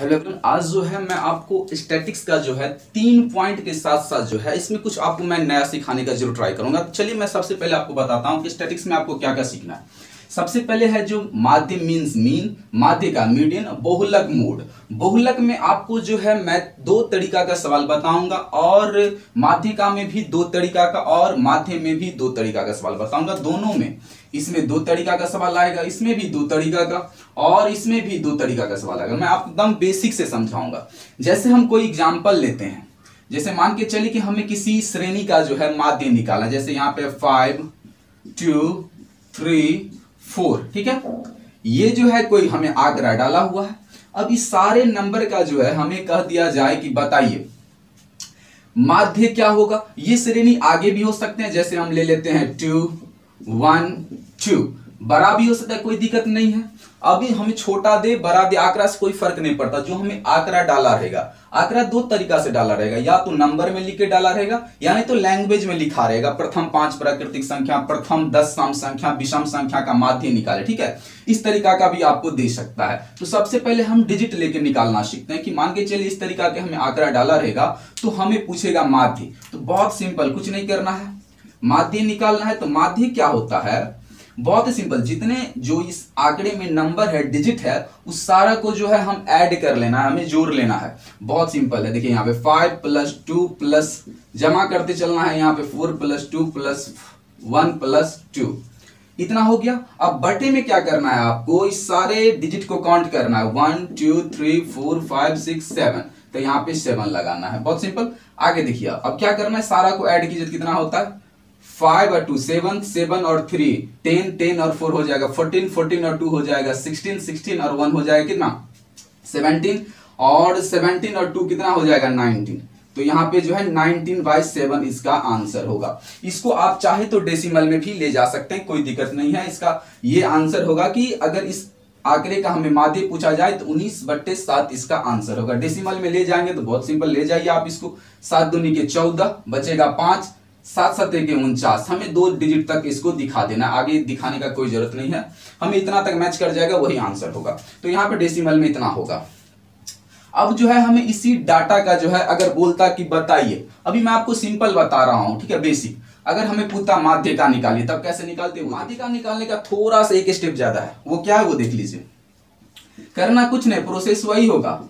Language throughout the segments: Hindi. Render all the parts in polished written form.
हेलो एवरीवन, आज जो है मैं आपको स्टैटिक्स का जो है 3 पॉइंट के साथ साथ जो है इसमें कुछ आपको मैं नया सिखाने का जरूर ट्राई करूंगा। चलिए मैं सबसे पहले आपको बताता हूं कि स्टैटिक्स में आपको क्या क्या सीखना है। सबसे पहले है जो माध्य मीन्स मीन, माध्य का मीडियन, बहुलक मोड। बहुलक में आपको जो है मैं 2 तरीका का सवाल बताऊंगा और माध्यिका में भी 2 तरीका का और माध्य में भी 2 तरीका का सवाल बताऊंगा। दोनों में इसमें 2 तरीका का सवाल आएगा, इसमें भी 2 तरीका का और इसमें भी 2 तरीका का सवाल आएगा। मैं आपको एकदम बेसिक से समझाऊंगा। जैसे हम कोई एग्जाम्पल लेते हैं, जैसे मान के चलिए कि हमें किसी श्रेणी का जो है माध्य निकालना, जैसे यहाँ पे 5 2 3 4, ठीक है। ये जो है कोई हमें आंकड़ा डाला हुआ है। अब इस सारे नंबर का जो है हमें कह दिया जाए कि बताइए माध्य क्या होगा। ये श्रेणी आगे भी हो सकते हैं, जैसे हम ले लेते हैं 2 1 2, बड़ा भी हो सकता है, कोई दिक्कत नहीं है। अभी हमें छोटा दे बड़ा दे, आंकड़ा से कोई फर्क नहीं पड़ता। जो हमें आंकड़ा डाला रहेगा, आंकड़ा 2 तरीका से डाला रहेगा, या तो नंबर में लिख के डाला रहेगा या नहीं तो लैंग्वेज में लिखा रहेगा। प्रथम 5 प्राकृतिक संख्या, प्रथम 10 सम संख्या, विषम संख्या का माध्य निकाले, ठीक है। इस तरीका का भी आपको दे सकता है। तो सबसे पहले हम डिजिट लेके निकालना सीखते हैं कि मान के चलिए इस तरीका के हमें आंकड़ा डाला रहेगा तो हमें पूछेगा माध्य। तो बहुत सिंपल, कुछ नहीं करना है, माध्य निकालना है। तो माध्य क्या होता है, बहुत ही सिंपल, जितने जो इस आंकड़े में नंबर है, डिजिट है, उस सारा को जो है हम ऐड कर लेना है, हमें जोड़ लेना है। बहुत सिंपल है। देखिए यहाँ पे 5 + 2 प्लस जमा करते चलना है, यहाँ पे 4 + 2 + 1 + 2, इतना हो गया। अब बटे में क्या करना है, आपको इस सारे डिजिट को काउंट करना है, 1 2 3 4 5 6 7, तो यहाँ पे 7 लगाना है। बहुत सिंपल। आगे देखिए अब क्या करना है, सारा को ऐड कीजिए, कितना होता है 5 और 2 7, 7 और 3 10, 10 और 4 हो जाएगा 14, 14 और 2 हो जाएगा 16, 16 और 1 हो जाएगा कितना 17, और 17 और 2 कितना हो जाएगा 19। तो यहाँ पे जो है 19/7 इसका आंसर होगा। इसको आप चाहे तो डेसिमल में भी ले जा सकते हैं, कोई दिक्कत नहीं है। इसका ये आंसर होगा कि अगर इस आंकड़े का हमें माध्य पूछा जाए तो 19/7 इसका आंसर होगा। डेसिमल में ले जाएंगे तो बहुत सिंपल, ले जाइए आप इसको, 7 दूनी के 14, बचेगा 5, 7 7 के 49। हमें 2 डिजिट तक इसको दिखा देना, आगे दिखाने का कोई जरूरत नहीं है। हमें इतना तक मैच कर जाएगा, वही आंसर होगा। तो यहाँ पे डेसिमल में इतना होगा। अब जो है हमें इसी डाटा का जो है अगर बोलता कि बताइए, अभी मैं आपको सिंपल बता रहा हूं, ठीक है, बेसिक। अगर हमें पूछता माध्य का निकालिए, तब कैसे निकालते हैं। माध्य का निकालने का थोड़ा सा एक स्टेप ज्यादा है, वो क्या है वो देख लीजिए। करना कुछ नहीं, प्रोसेस वही होगा।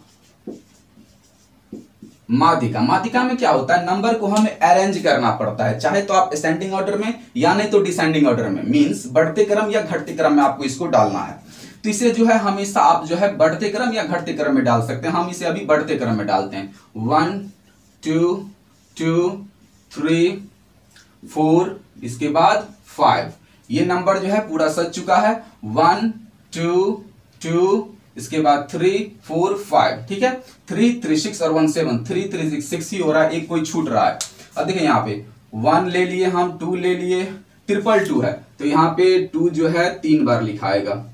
माध्यिका में क्या होता है, नंबर को हमें अरेंज करना पड़ता है, चाहे तो आप असेंडिंग ऑर्डर में या नहीं तो डिसेंडिंग ऑर्डर में, मींस बढ़ते क्रम या घटते क्रम में आपको इसको डालना है। तो इसे जो है हमेशा आप जो है बढ़ते क्रम या घटते क्रम में डाल सकते हैं। हम इसे अभी बढ़ते क्रम में डालते हैं। 1 2 2 3 4, इसके बाद 5। ये नंबर जो है पूरा सज चुका है। 1 2 2, इसके बाद 3 4 5, ठीक है। 3 3 6 और 1 7, 3 3 6 ही हो रहा है, एक कोई छूट रहा है। अब देखिए यहाँ पे 1 ले लिए हम, 2 ले लिए, 2 है, तो यहाँ पे 2 जो है 3 बार लिखाएगा,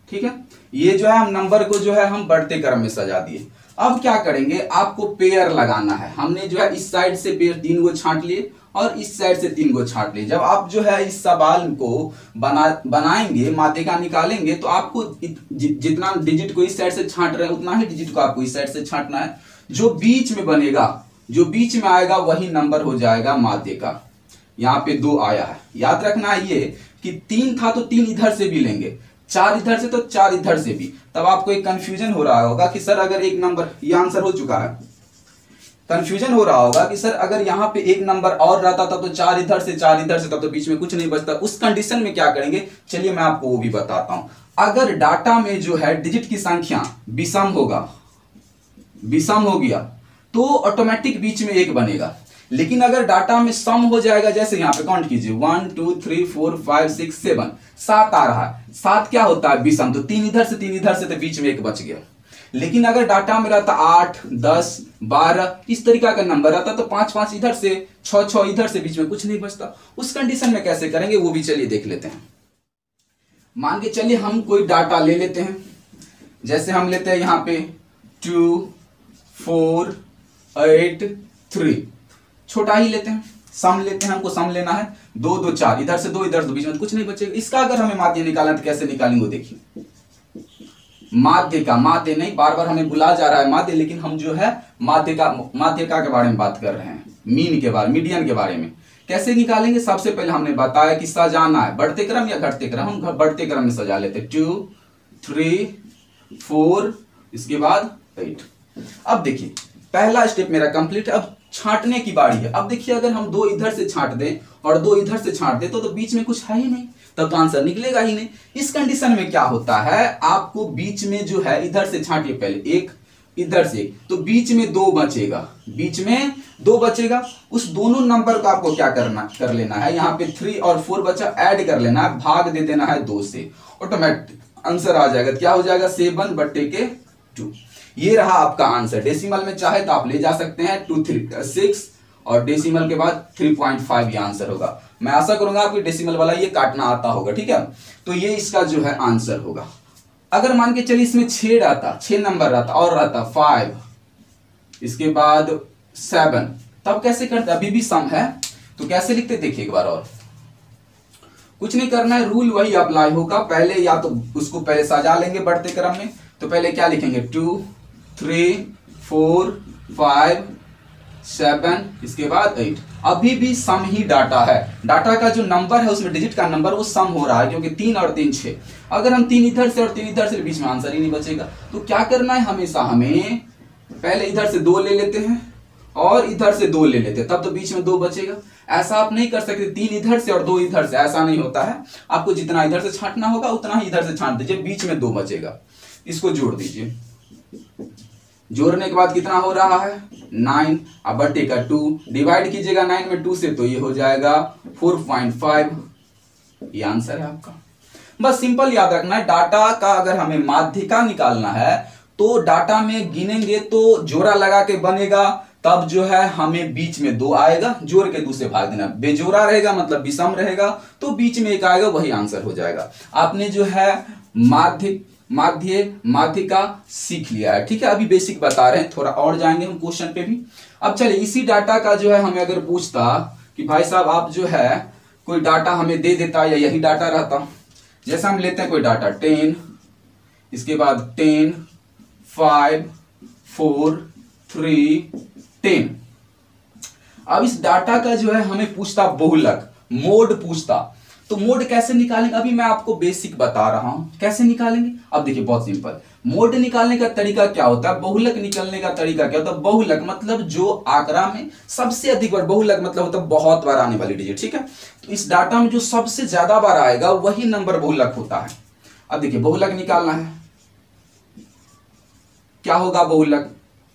ठीक है। ये जो है हम नंबर को जो है हम बढ़ते क्रम में सजा दिए। अब क्या करेंगे, आपको पेयर लगाना है। हमने जो है इस साइड से पेयर 3 को छांट लिए और इस साइड से 3 को छांट लिए। जब आप जो है इस सवाल को बनाएंगे, माध्यिका निकालेंगे, तो आपको जितना डिजिट को इस साइड से छांट रहे हैं उतना ही डिजिट को आपको इस साइड से छांटना है। जो बीच में बनेगा, जो बीच में आएगा वही नंबर हो जाएगा माध्य का। यहाँ पे 2 आया है, याद रखना है ये कि 3 था तो 3 इधर से भी लेंगे, 4 इधर से तो 4 इधर से भी। तब आपको एक कंफ्यूजन हो रहा होगा कि सर अगर एक नंबर, ये आंसर हो चुका है, कंफ्यूजन हो रहा होगा कि सर अगर यहाँ पे एक नंबर और रहता था तो 4 इधर से 4 इधर से, तब तो बीच में कुछ नहीं बचता। उस कंडीशन में क्या करेंगे, चलिए मैं आपको वो भी बताता हूं। अगर डाटा में जो है डिजिट की संख्या विषम होगा, विषम हो गया तो ऑटोमेटिक बीच में 1 बनेगा। लेकिन अगर डाटा में सम हो जाएगा, जैसे यहाँ पे काउंट कीजिए 1 2 3 4 5 6 7, 7 आ रहा है, 7 क्या होता है विषम, तो 3 इधर से 3 इधर से, तो बीच में 1 बच गया। लेकिन अगर डाटा में रहता 8 10 12 इस तरीका का नंबर रहता तो 5 5 इधर से, 6 6 इधर से, बीच में कुछ नहीं बचता। उस कंडीशन में कैसे करेंगे वो भी चलिए देख लेते हैं। मान के चलिए हम कोई डाटा ले लेते हैं, जैसे हम लेते हैं यहाँ पे 2 4 8 3, छोटा ही लेते हैं, सम लेते हैं, हमको सम लेना है। 2 2 4, इधर से 2 इधर से, बीच में कुछ नहीं बचेगा। इसका अगर हमें माध्य निकालना तो कैसे निकालेंगे देखिए। माध्यिका, माध्य नहीं, बार बार हमें बुला जा रहा है माध्य, लेकिन हम जो है माध्यिका के बारे में बात कर रहे हैं, मीन के बारे, मीडियन के बारे में। कैसे निकालेंगे? सबसे पहले हमने बताया कि सजाना है, बढ़ते क्रम या घटते क्रम, हम बढ़ते क्रम में सजा लेते, 2 3 4 इसके बाद 8। अब देखिए पहला स्टेप मेरा कंप्लीट है। अब छांटने की बारी है। अब देखिए अगर हम 2 इधर से छांट दें और 2 इधर से छांट दें तो बीच में कुछ है ही नहीं, तब तो आंसर निकलेगा ही नहीं। इस कंडीशन में क्या होता है, आपको बीच में जो है इधर से छांटिए, पहले एक इधर से, तो बीच में 2 बचेगा, बीच में 2 बचेगा। उस दोनों नंबर को आपको क्या कर लेना है, यहाँ पे 3 और 4 बचा, ऐड कर लेना है, भाग दे देना है 2 से, ऑटोमेटिक आंसर आ जाएगा। क्या हो जाएगा, 7/2। ये रहा आपका आंसर। डेसिमल में चाहे तो आप ले जा सकते हैं 236 और डेसिमल के बाद 3.5 ये आंसर होगा। मैं आशा करूंगा आपको डेसिमल वाला ये काटना आता होगा, ठीक है। तो ये इसका जो है आंसर होगा। अगर मान के चलिए इसमें 6 रहता, 6 नंबर रहता और रहता 5 इसके बाद 7, तब कैसे करते, अभी भी सम है तो कैसे लिखते देखिए एक बार। और कुछ नहीं करना है, रूल वही अप्लाई होगा। पहले या तो उसको पहले सजा लेंगे बढ़ते क्रम में, तो पहले क्या लिखेंगे 2 3 4 5 7 इसके बाद 8। अभी भी सम ही डाटा है, डाटा का जो नंबर है उसमें डिजिट का नंबर वो सम हो रहा है, क्योंकि 3 और 3 6। अगर हम 3 इधर से और 3 इधर से, बीच में आंसर ही नहीं बचेगा। तो क्या करना है, हमेशा हमें पहले इधर से 2 ले लेते हैं और इधर से 2 ले लेते हैं, तब तो बीच में 2 बचेगा। ऐसा आप नहीं कर सकते 3 इधर से और 2 इधर से, ऐसा नहीं होता है। आपको जितना इधर से छांटना होगा उतना ही इधर से छांट दीजिए, बीच में 2 बचेगा। इसको जोड़ दीजिए, जोड़ने के बाद कितना हो रहा है 9, अब बटे का 2, डिवाइड कीजिएगा 9 में 2 से, तो ये हो जाएगा 4.5। ये आंसर है आपका। बस सिंपल याद रखना है, डाटा का अगर हमें माध्यिका निकालना है तो डाटा में गिनेंगे तो जोड़ा लगा के बनेगा, तब जो है हमें बीच में 2 आएगा, जोड़ के 2 से भाग देना। बेजोड़ा रहेगा मतलब विषम रहेगा, तो बीच में 1 आएगा, वही आंसर हो जाएगा। आपने जो है माध्यिका सीख लिया है, ठीक है। अभी बेसिक बता रहे हैं, थोड़ा और जाएंगे हम क्वेश्चन पे भी। अब चलिए इसी डाटा का जो है हमें अगर पूछता कि भाई साहब आप जो है कोई डाटा हमें दे देता या यही डाटा रहता, जैसा हम लेते हैं कोई डाटा 10 इसके बाद 10 5 4 3 10। अब इस डाटा का जो है हमें पूछता बहुलक, मोड पूछता, तो मोड कैसे निकालेंगे अभी मैं आपको बेसिक बता रहा हूं कैसे निकालेंगे। अब देखिए बहुत सिंपल, मोड निकालने का तरीका क्या होता है, बहुलक निकालने का तरीका क्या होता है। बहुलक मतलब जो आंकड़ा में सबसे अधिक बार, बहुलक मतलब होता है बहुत बार आने वाली डिजिट, ठीक है। तो इस डाटा में जो सबसे ज्यादा बार आएगा वही नंबर बहुलक होता है। अब देखिए बहुलक निकालना है, क्या होगा बहुलक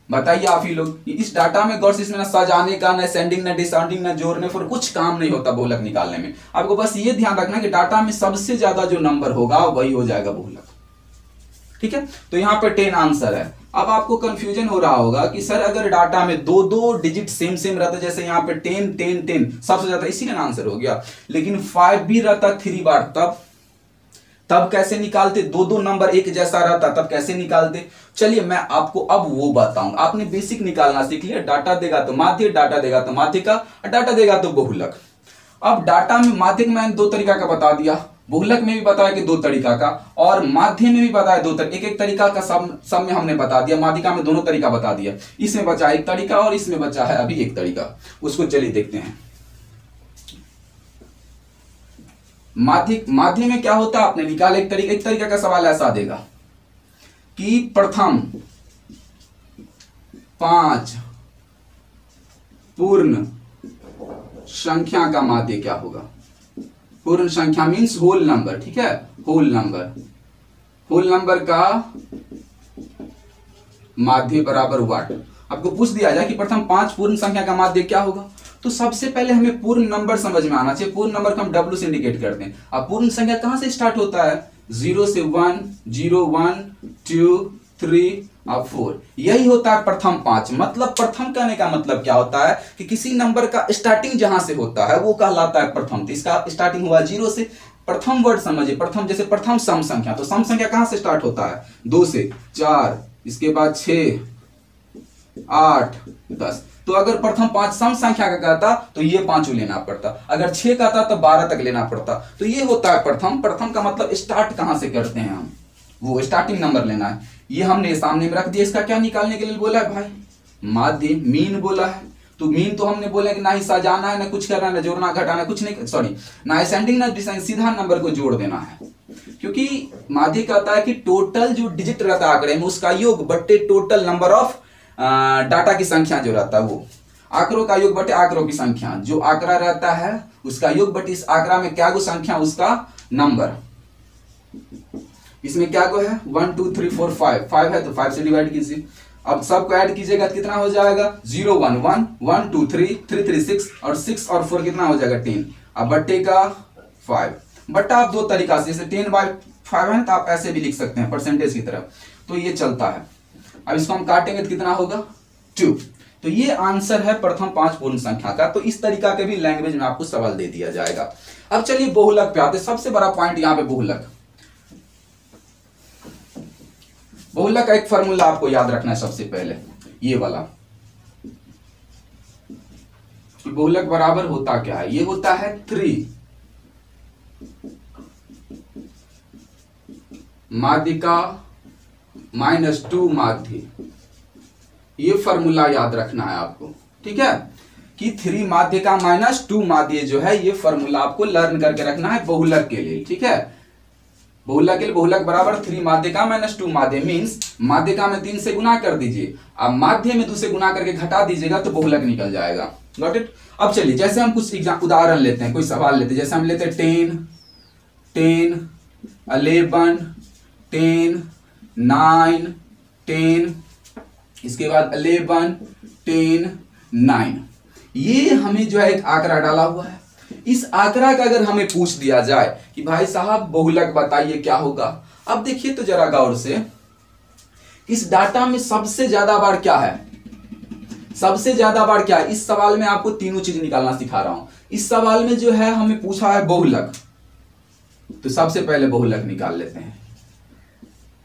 बताइए आप ही लोग। इस डाटा में गौर से, इसमें ना सजाने का, ना सेंडिंग, ना डिसेंडिंग, ना जोड़ने पर कुछ काम नहीं होता बहुलक निकालने में। आपको बस ये ध्यान रखना कि डाटा में सबसे ज्यादा जो नंबर होगा वही हो जाएगा बहुलक, ठीक है। तो यहाँ पे 10 आंसर है। अब आपको कंफ्यूजन हो रहा होगा कि सर अगर डाटा में 2 डिजिट सेम रहता, जैसे यहाँ पे 10 10 10 सबसे ज्यादा, इसीलिए आंसर हो गया। लेकिन 5 भी रहता 3 बार, तब कैसे निकालते, 2 नंबर एक जैसा रहता तब कैसे निकालते। चलिए मैं आपको अब वो बताऊंगा। आपने बेसिक निकालना सीख लिया, डाटा देगा तो माध्य, डाटा देगा तो माध्यिका, डाटा देगा तो बहुलक। अब डाटा में माध्यिक मैंने 2 तरीका का बता दिया, बहुलक में भी बताया कि 2 तरीका का, और माध्य में भी बताया 2 तरीका, एक तरीका का सब में हमने बता दिया। माध्यिका में दोनों तरीका बता दिया, इसमें बचा एक तरीका और इसमें बचा है अभी एक तरीका, उसको चलिए देखते हैं। माध्य में क्या होता है, आपने निकाला एक तरीका का सवाल ऐसा देगा कि प्रथम 5 पूर्ण संख्या का माध्य क्या होगा। पूर्ण संख्या मीन्स होल नंबर, ठीक है, होल नंबर का माध्य बराबर व्हाट। आपको पूछ दिया जाए कि प्रथम 5 पूर्ण संख्या का माध्य क्या होगा, तो सबसे पहले हमें पूर्ण नंबर समझ में आना चाहिए। पूर्ण नंबर को हम W से इंडिकेट करते हैं। अब पूर्ण संख्या कहां से स्टार्ट होता है, 0 से 1, 0 1 2 3 अब 4, यही होता है प्रथम 5। मतलब प्रथम कहने का मतलब क्या होता है कि किसी नंबर का स्टार्टिंग जहां से होता है वो कहलाता है प्रथम। तो इसका स्टार्टिंग हुआ 0 से, प्रथम वर्ड समझिए, प्रथम जैसे प्रथम सम संख्या, तो सम संख्या कहां से स्टार्ट होता है, 2 से 4 इसके बाद 6 8 10। तो अगर प्रथम 5 सम संख्या का कहता तो ये 5 लेना पड़ता, अगर 6 कहता तो 12 तक लेना पड़ता। तो ये होता है प्रथम। प्रथम का मतलब स्टार्ट कहां से करते हैं हम, वो स्टार्टिंग नंबर लेना है। ये हमने सामने में रख दिया। इसका क्या निकालने के लिए बोला है भाई? माध्य, मीन बोला है। तो मीन तो हमने बोला कि ना ही सजाना है, ना कुछ करना है, ना जोड़ना घटाना, कुछ नहीं, सॉरी, ना असेंडिंग ना डिसेंडिंग, सीधा नंबर को जोड़ देना है। क्योंकि माध्य कहता है कि टोटल जो डिजिट रहता है आंकड़े में उसका योग बट्टे टोटल नंबर ऑफ डाटा की संख्या जो रहता है, वो आंकड़ों का योग बटे आंकड़ों की संख्या, जो आंकड़ा रहता है उसका योग बटे इस आंकड़ा में क्या गो संख्या, उसका नंबर। इसमें क्या गो है? 1 2 3 4 5, 5 है तो 5 से डिवाइड कीजिए। अब सबको ऐड कीजिएगा तो कितना हो जाएगा? 0 1 1 1 2 3 3 3 6 और 6 और 4 कितना हो जाएगा? 10। अब बट्टे का 5, बट्टा आप दो तरीका से, जैसे 10/5 है तो आप ऐसे भी लिख सकते हैं परसेंटेज की तरफ, तो ये चलता है। अब इसको हम काटेंगे तो कितना होगा? 2। तो ये आंसर है प्रथम 5 पूर्ण संख्या का। तो इस तरीका के भी लैंग्वेज में आपको सवाल दे दिया जाएगा। अब चलिए बहुलक पे आते। सबसे बड़ा पॉइंट यहाँ पे बहुलक। बहुलक का एक फॉर्मूला आपको याद रखना है सबसे पहले, ये वाला। बहुलक बराबर होता क्या है? ये होता है 3 माध्यिका -2 माध्य। ये फॉर्मूला याद रखना है आपको, ठीक है, कि 3 माध्यिका -2 माध्य जो है, ये फॉर्मूला आपको लर्न करके रखना है बहुलक के लिए, ठीक है। बहुलक के लिए बहुलक बराबर 3 माध्यिका -2 माध्य मीन्स माध्यिका में 3 से गुना कर दीजिए, अब माध्य में 2 से गुना करके घटा दीजिएगा तो बहुलक निकल जाएगा। Got it? अब चलिए जैसे हम कुछ उदाहरण लेते हैं, कोई सवाल लेते हैं। जैसे हम लेते हैं 10 10 11 10 9 10, इसके बाद 11 10 9। ये हमें जो है एक आंकड़ा डाला हुआ है। इस आंकड़ा का अगर हमें पूछ दिया जाए कि भाई साहब बहुलक बताइए क्या होगा, अब देखिए तो जरा गौर से, इस डाटा में सबसे ज्यादा बार क्या है? सबसे ज्यादा बार क्या है? इस सवाल में आपको तीनों चीज निकालना सिखा रहा हूं। इस सवाल में जो है हमें पूछा है बहुलक, तो सबसे पहले बहुलक निकाल लेते हैं।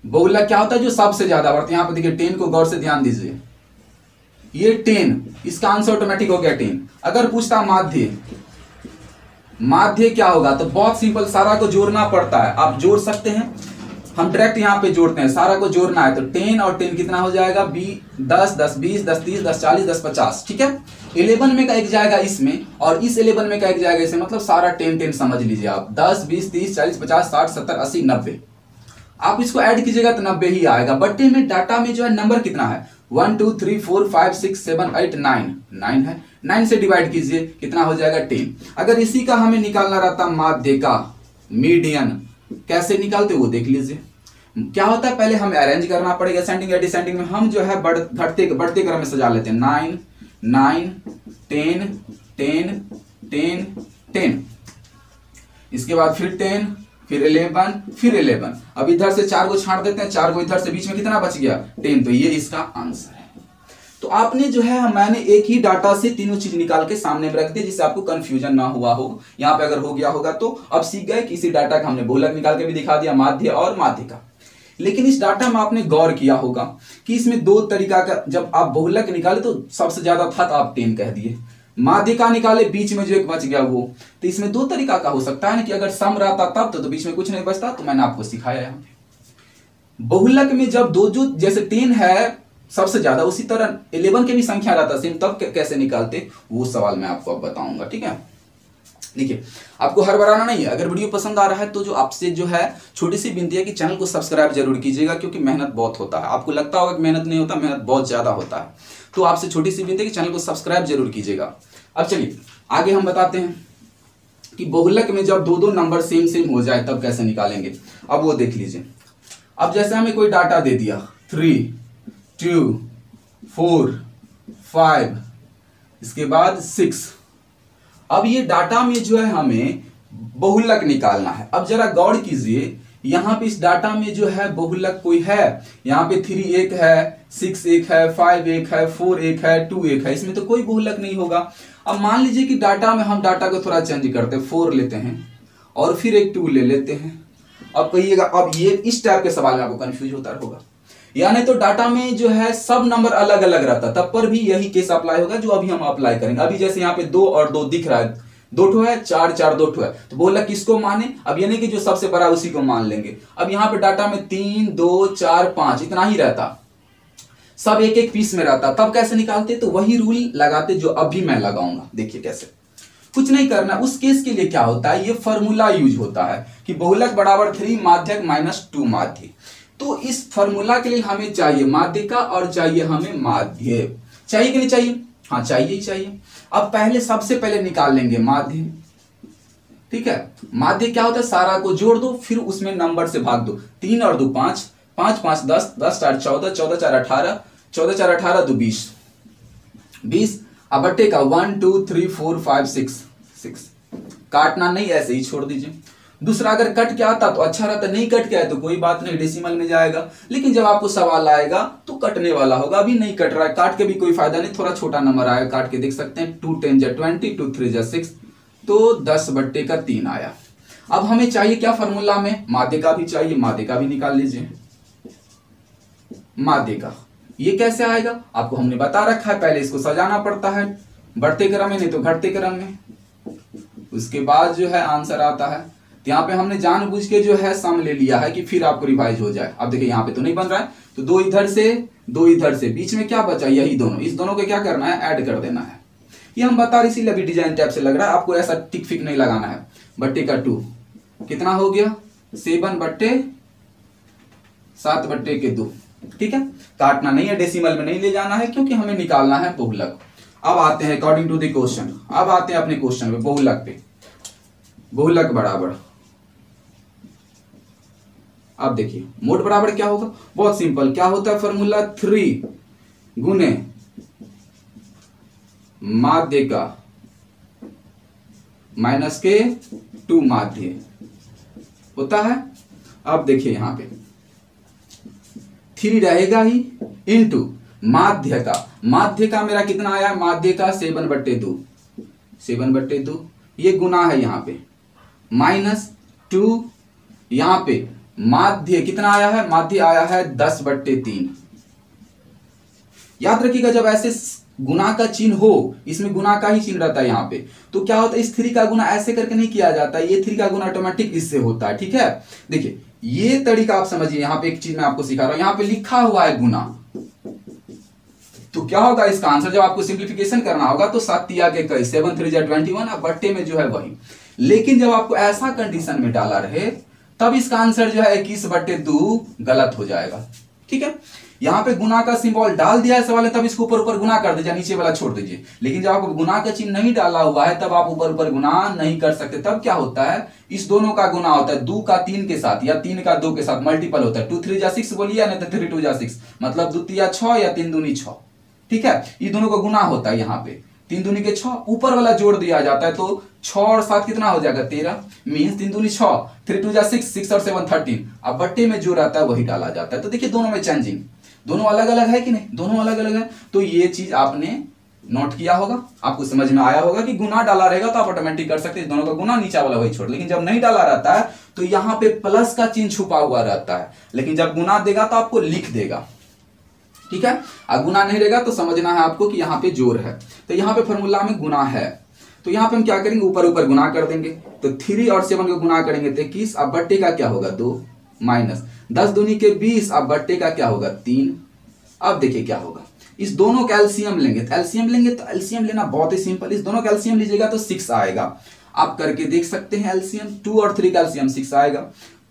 बहुलक क्या होता है? जो सबसे ज्यादा बार। यहां पर देखिए 10 को गौर से ध्यान दीजिए, ये 10, इसका आंसर ऑटोमेटिक हो गया 10। अगर पूछता माध्य, माध्य क्या होगा? तो बहुत सिंपल, सारा को जोड़ना पड़ता है। आप जोड़ सकते हैं, हम डायरेक्ट यहां पे जोड़ते हैं। सारा को जोड़ना है तो 10 और 10 कितना हो जाएगा? 10 10 20 10 30 10 40 10 50, ठीक है। 11 में का एक जाएगा इसमें और इस 11 में का एक जाएगा इसमें, मतलब सारा 10 10 समझ लीजिए आप। 10 20 30 40 50 60 70 80 90, आप इसको ऐड कीजिएगा तो 90 ही आएगा। बट्टे में डाटा में जो है नंबर कितना है? 1 2 3 4 5 6 7 8 9, 9 है। 9 से डिवाइड कीजिए, कितना हो जाएगा? 10। अगर इसी का हमें निकालना रहता माध्य का मीडियन, कैसे निकालते वो देख लीजिए। क्या होता है? पहले हमें अरेंज करना पड़ेगा असेंडिंग या डिसेंडिंग में। हम जो है बढ़ते क्रम में सजा लेते हैं। 9 9 10 10 10 10, इसके बाद फिर 10 फिर 11 फिर 11। अब इधर से 4 को छांट देते हैं, 4 को इधर से, बीच में कितना बच गया? 10। तो ये इसका आंसर है। तो आपने जो है, मैंने एक ही डाटा से तीनों चीज निकाल के सामने में रख दी, जिससे आपको कंफ्यूजन ना हुआ हो। यहाँ पे अगर हो गया होगा तो अब सीख गए कि इसी डाटा का हमने बहुलक निकाल के भी दिखा दिया, माध्य और माध्यिका। लेकिन इस डाटा में आपने गौर किया होगा कि इसमें 2 तरीका का, जब आप बहुलक निकाले तो सबसे ज्यादा था तो आप 10 कह दिए, माध्यिका निकाले बीच में जो एक बच गया वो। तो इसमें 2 तरीका का हो सकता है ना, कि अगर सम रहता तब तो बीच में कुछ नहीं बचता, तो मैंने आपको सिखाया यहाँ पे। बहुलक में जब दो जो, जैसे 10 है सबसे ज्यादा, उसी तरह 11 के भी संख्या रहता सेम, तब कैसे निकालते वो सवाल मैं आपको अब बताऊंगा, ठीक है। देखिए, आपको हर बनाना नहीं है। अगर वीडियो पसंद आ रहा है तो जो आपसे जो है छोटी सी विनती है कि चैनल को सब्सक्राइब जरूर कीजिएगा, क्योंकि मेहनत बहुत होता है। आपको लगता होगा कि मेहनत नहीं होता, मेहनत बहुत ज्यादा होता है। तो आपसे छोटी सी विनती है कि चैनल को सब्सक्राइब जरूर कीजिएगा। अब चलिए आगे हम बताते हैं कि बहुलक में जब 2 नंबर सेम सेम हो जाए तब कैसे निकालेंगे। अब वो देख लीजिए। अब जैसे हमें कोई डाटा दे दिया 3 2 4 5, इसके बाद 6। अब ये डाटा में जो है हमें बहुलक निकालना है। अब जरा गौर कीजिए, यहां पे इस डाटा में जो है बहुलक कोई है? यहाँ पे 3 एक है, 6 एक है, 5 एक है, 4 एक है, 2 एक है, इसमें तो कोई बहुलक नहीं होगा। अब मान लीजिए कि डाटा में हम डाटा को थोड़ा चेंज करते हैं, 4 लेते हैं और फिर एक 2 ले लेते हैं। अब कहिएगा, अब ये इस टाइप के सवाल में आपको कंफ्यूज होता होगा, यानी तो डाटा में जो है सब नंबर अलग अलग रहता, तब पर भी यही केस अप्लाई होगा जो अभी हम अप्लाई करेंगे। अभी जैसे यहाँ पे 2 और 2 दिख रहा है, दो ठो है, 4 4 दो ठो है, तो बहुलक किसको माने? अब यानी कि जो सबसे बड़ा उसी को मान लेंगे। अब यहाँ पे डाटा में 3 2 4 5 इतना ही रहता, सब एक एक पीस में रहता, तब कैसे निकालते? तो वही रूल लगाते जो अभी मैं लगाऊंगा। देखिए कैसे, कुछ नहीं करना। उस केस के लिए क्या होता है, ये फॉर्मूला यूज होता है कि बहुलक बराबर 3 माध्यक माइनस 2 माध्य। तो इस फॉर्मूला के लिए हमें चाहिए माध्यिका और चाहिए हमें माध्य। चाहिए कि नहीं चाहिए? हाँ चाहिए ही चाहिए। अब पहले सबसे पहले निकाल लेंगे माध्य। ठीक है, माध्य क्या होता है? सारा को जोड़ दो, फिर उसमें नंबर से भाग दो। 3 और 2 5, 5 5 10, 10 4 14, 14 4 18, 14 4 18 2 20, 20 अब बट्टे का 1 2 3 4 5 6 काटना नहीं, ऐसे ही छोड़ दीजिए। दूसरा अगर कट के आता तो अच्छा रहता, नहीं कट के आया तो कोई बात नहीं, डेसिमल में जाएगा। लेकिन जब आपको सवाल आएगा तो कटने वाला होगा, अभी नहीं कट रहा है, काट के भी कोई फायदा नहीं, थोड़ा छोटा नंबर आएगा, काट के देख सकते हैं। 2 10 जा 20, 2 3 जा 6, तो 10 बट्टे का 3 आया। अब हमें चाहिए क्या फॉर्मूला में? माध्य का भी चाहिए, माध्य का भी निकाल लीजिए। माध्य का ये कैसे आएगा? आपको हमने बता रखा है, पहले इसको सजाना पड़ता है बढ़ते क्रम में, नहीं तो घटते क्रम में, उसके बाद जो है आंसर आता है। तो यहाँ पे हमने जानबूझ के जो है सम ले लिया है कि फिर आपको रिवाइज हो जाए। अब देखिए यहाँ पे तो नहीं बन रहा है, तो 2 इधर से 2 इधर से, बीच में क्या बचा? यही दोनों, इस दोनों को क्या करना है? ऐड कर देना है। ये हम बता रहे इसीलिए अभी डिजाइन टाइप से लग रहा है, आपको ऐसा टिक फिक नहीं लगाना है। बट्टे का 2 कितना हो गया? 7 बट्टे 7 बट्टे के 2। ठीक है, काटना नहीं है, डेसिमल में नहीं ले जाना है, क्योंकि हमें निकालना है बहुलक। अब आते हैं अकॉर्डिंग टू द क्वेश्चन, अब आते हैं अपने क्वेश्चन पे, बहुलक पे। बहुलक बराबर, अब देखिए मोड बराबर क्या होगा? बहुत सिंपल, क्या होता है फॉर्मूला? 3 गुने माध्य का माइनस के 2 माध्य होता है। अब देखिए यहां पे 3 रहेगा ही, इंटू माध्य का मेरा कितना आया? माध्य का 7 बट्टे 2, 7 बट्टे 2, ये गुना है यहाँ पे, माइनस 2, यहाँ पे माध्य कितना आया है? माध्य आया है 10 बट्टे 3। याद रखिएगा जब ऐसे गुना का चिन्ह हो, इसमें गुना का ही चिन्ह रहता है यहाँ पे, तो क्या होता है? इस 3 का गुना ऐसे करके नहीं किया जाता, ये 3 का गुना ऑटोमेटिक इससे होता है। ठीक है, देखिए ये तरीका आप समझिए। यहाँ पे एक चीज मैं आपको सिखा रहा हूं, यहाँ पे लिखा हुआ है गुना, तो क्या होगा इसका आंसर? जब आपको सिंप्लीफिकेशन करना होगा तो 7 तिया के कई, 7 3 जा 21, अब बट्टे में जो है वही। लेकिन जब आपको ऐसा कंडीशन में डाला रहे, तब इसका आंसर जो है 21 बट्टे 2 गलत हो जाएगा। ठीक है, यहाँ पे गुना का सिंबल डाल दिया है सवाल है, तब इसको ऊपर ऊपर गुना कर दीजिए, नीचे वाला छोड़ दीजिए। लेकिन जब आपको गुना का चिन्ह नहीं डाला हुआ है, तब आप ऊपर ऊपर गुना नहीं कर सकते। तब क्या होता है? इस दोनों का गुना होता है 2 का 3 के साथ, या 3 का 2 के साथ मल्टीपल होता है। 2 3 जा 6 बोलिए, नहीं तो 3 2 जा 6, मतलब 2 तिया 6 या 3 दूनी 6। ठीक है, ये दोनों का गुना होता है। यहाँ पे 3 दूनी के 6, ऊपर वाला जोड़ दिया जाता है, तो 6 और 7 कितना हो जाएगा? 13, मीन्स 3 दूनी 6, 3 2 जा 6, 6 और 7 13। अब बट्टे में जो रहता है वही डाला जाता है। तो देखिए दोनों में चेंजिंग, दोनों अलग अलग है कि नहीं? दोनों अलग अलग है। तो ये चीज आपने नोट किया होगा, आपको समझ में आया होगा कि गुना डाला रहेगा तो आप ऑटोमेटिक कर सकते हैं, दोनों का गुना, नीचा वाला वही छोड़। लेकिन जब नहीं डाला रहता है तो यहाँ पे प्लस का चिन्ह छुपा हुआ रहता है, लेकिन जब गुना देगा तो आपको लिख देगा। ठीक है, और गुना नहीं रहेगा तो समझना है आपको कि यहाँ पे जोड़ है। तो यहाँ पे फॉर्मूला में गुना है, तो यहाँ पे हम क्या करेंगे? ऊपर ऊपर गुना कर देंगे। तो 3 और 7 को गुना करेंगे तो 21, अब बट्टे का क्या होगा? 2, माइनस 10 दूनी के 20, अब बट्टे का क्या होगा? 3। अब देखिए क्या होगा, इस दोनों का एलसीएम लेंगे, तो एलसीएम लेंगे तो एलसीएम लेना बहुत ही सिंपल, इस दोनों का एलसीएम लीजिएगा तो 6 आएगा। आप करके देख सकते हैं एलसीएम, 2 और 3 का एलसीएम 6 आएगा।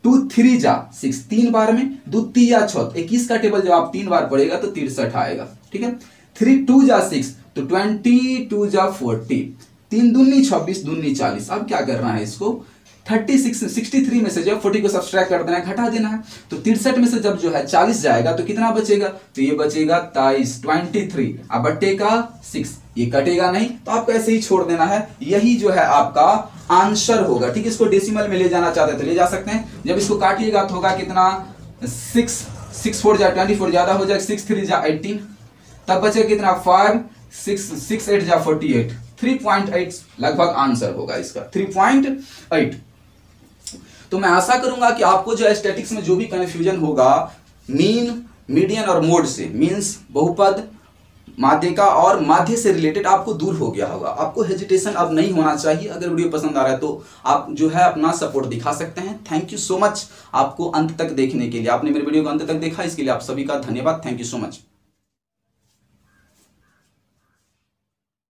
2 3 जा 6, 3 बार में 2 तिया 6, 21 का टेबल जब आप 3 बार पढ़ेगा तो 63 आएगा। ठीक है, 3 2 जा 6, तो 22 जा 40, 3 दूनी 26, दूनी 40। अब क्या करना है? इसको 63 में से जब 40 को सब्सट्रैक्ट कर देना है, घटा देना है। तो 63 में से जब जो है 40 जाएगा तो कितना बचेगा? तो ये बचेगा 23, अब बट्टे का 6, ये कटेगा नहीं, तो आपको ऐसे ही छोड़ देना है। यही जो है आपका आंसर होगा। ठीक, इसको डेसिमल में ले जाना चाहते हैं तो ले जा सकते हैं। जब इसको काटिएगा तो होगा कितना? 6 4 जा 24, ज्यादा हो जाएगा 6 3 जा 18, तब बचेगा कितना? 5 6 8 जा 48, 3.8 लगभग आंसर होगा इसका, 3.8। तो मैं आशा करूंगा कि आपको जो स्टैटिक्स में जो भी कंफ्यूजन होगा मीन, मीडियन और मोड से, मीन्स बहुपद, माध्यिका और माध्य से रिलेटेड आपको दूर हो गया होगा। आपको हेजिटेशन अब नहीं होना चाहिए। अगर वीडियो पसंद आ रहा है तो आप जो है अपना सपोर्ट दिखा सकते हैं। थैंक यू सो मच आपको अंत तक देखने के लिए। आपने मेरे वीडियो को अंत तक देखा, इसके लिए आप सभी का धन्यवाद। Thank you so much.